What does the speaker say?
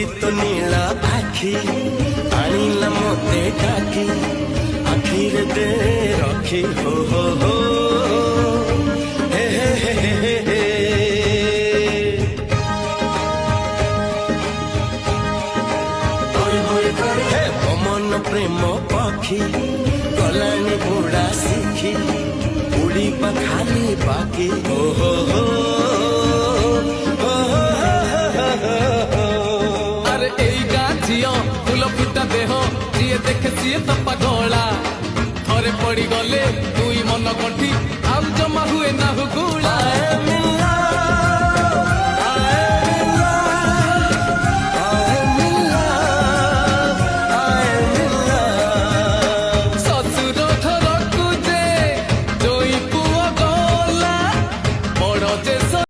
तोरी तो नीला आखी आनिला मोते डाकी आखिर दे रखी हो हे हे हे हे हे हे मन प्रेम पक्षी गलानी बुढ़ा शिखी उड़ीबा खाली बाकी हो फूल फुटा देह जी देखे सी तो पगला थरे पड़ी गले दुई मन गंठी